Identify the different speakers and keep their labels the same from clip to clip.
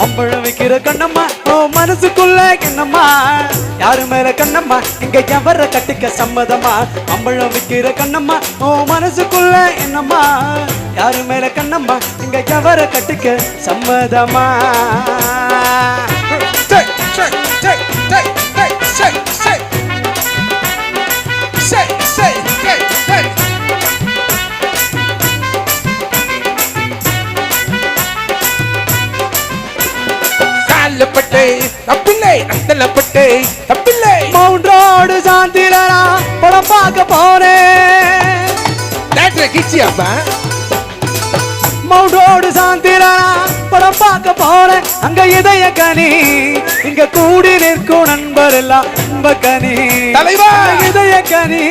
Speaker 1: அம்பழம் வைக்கிற கண்ணம்மா ஓ மனசுக்குள்ள என்னம்மா யாரு மேல கண்ணம்மா இங்க எவர கட்டிக்க சம்மதமா அம்பழம் வைக்கிற கண்ணம்மா ஓ மனசுக்குள்ள என்னம்மா யாரு மேல கண்ணம்மா இங்க எவர கட்டிக்க சம்மதமா மவுண்ட் ரோடு சாந்திலனா படம் பார்க்க போறேன் மவுண்ட் ரோடு சாந்திலனா படம் பார்க்க போறேன் அங்க இதய கனி இங்க கூடி நிற்கும் நண்பர் எல்லாம் இன்ப கனி தலைவா இதய கனி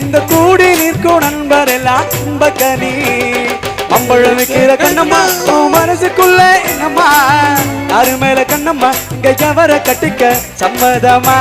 Speaker 1: இந்த கூடி நிற்கும் நண்பர் எல்லாம் இன்ப கனி அம்பழம் வைக்கிற கண்ணம்மா மனசுக்குள்ள என்னம்மா யாரு மேல கண்ணம்மா இங்க எவர கட்டிக்க சம்மதமா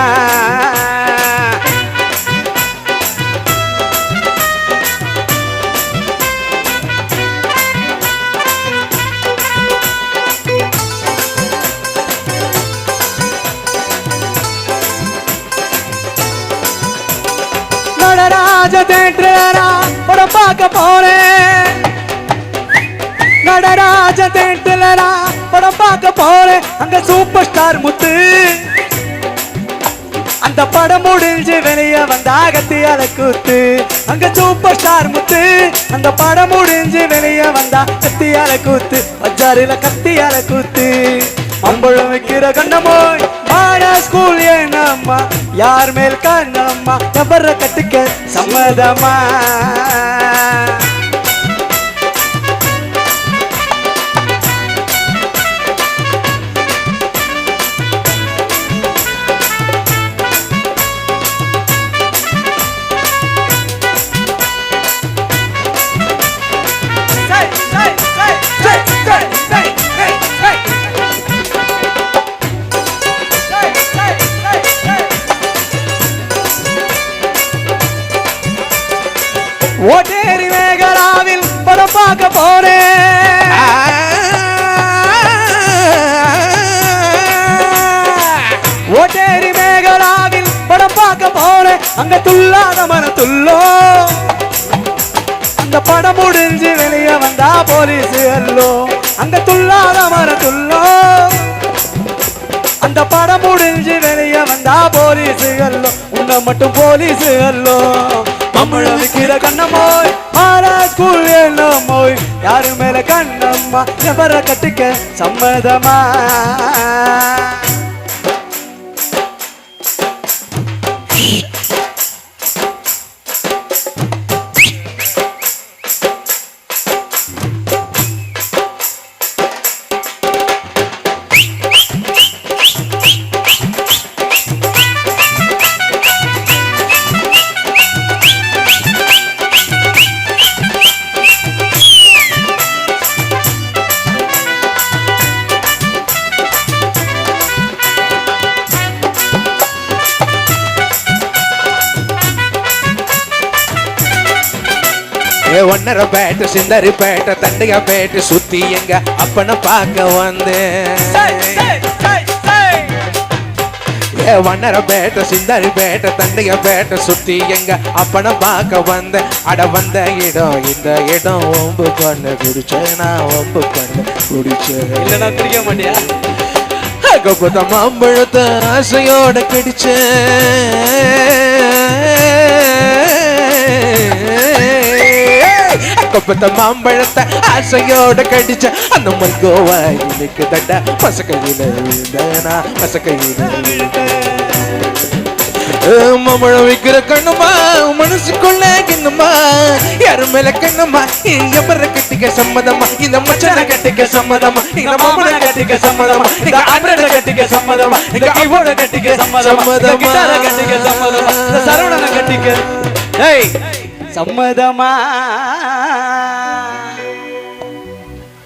Speaker 1: நடராஜ தேட்டரா படம் பார்க்க போறேன் நடராஜ தேட்டரா படம் பார்க்க போறேன் அங்க சூப்பர் ஸ்டார் முத்து அந்த படம் முடிஞ்சு வெளியே வந்த கத்தியால கூத்து அங்க சூப்பர் ஸ்டார் முத்து அந்த படம் முடிஞ்சு வெளியே வந்தா கத்தியால கூத்து பஜாரில கத்தியால கூத்து அம்பழம் வைக்கிற கண்ணமோய் மாட ஸ்கூல் ஏனம்மா யார் மேல் கண்ணம்மா எவர கட்டிக்க சம்மதமா ஓட்டேரி மேகலாவில் படம் பார்க்க போறேன் ஓட்டேரி மேகலாவில் படம் பார்க்க போறேன் அங்க துள்ளாத மன துள்ளோ அந்த படம் முடிஞ்சு வெளியே வந்தா போலீஸ் அல்லோ அங்க துள்ளாத மன துள்ளோ அந்த படம் முடிஞ்சு வெளியே வந்தா போலீஸ் அல்லோ உன்னை மட்டும் போலீஸ் அல்லோ அம்பழம் வைக்கிற கண்ணமோய் மாறா ஸ்கூல் என்னமோய் யாரு மேல கண்ணம்மா எவர கட்டிக்க சம்மதமா
Speaker 2: ஒன்னரை பேட்டு சிந்தரி பேட்டை தண்டையா பேட்டு சுத்தி எங்க அப்பனை பார்க்க வந்தேன் ஒன்னரை பேட்டை சிந்தரி பேட்டை தண்டையா பேட்டை சுத்தி எங்க அப்பனை பார்க்க வந்தேன் அட வந்த இடம் இந்த இடம் ஒம்பு பண்ண குடிச்சேன் நான் ஒம்பு பண்ண குடிச்சேன்
Speaker 1: இல்லைன்னா பிடிக்க மாட்டியா
Speaker 2: கப்பத்த மாம்பழத்தை ஆசையோட கப்பத்த மாம்பழத்தை ஆசையோட கடிச்ச அந்த மல்கோவா இன்னைக்கு தட்ட மசக்கையில விழுந்தனா மசக்கையில மாம்பழம் வைக்கிற கண்ணுமா மனசுக்குள்ள கிண்ணுமா யாரு மேல கண்ணுமா எவர கட்டிக்க சம்மதமா இந்த மச்சனை கட்டிக்க சம்மதமா இந்த மாமனை கட்டிக்க சம்மதமா இந்த அண்ணனை கட்டிக்க சம்மதமா இந்த கைவோட கட்டிக்க சம்மதமா கிட்டார கட்டிக்க சம்மதமா இந்த சரவணனை கட்டிக்க
Speaker 1: சம்மதமா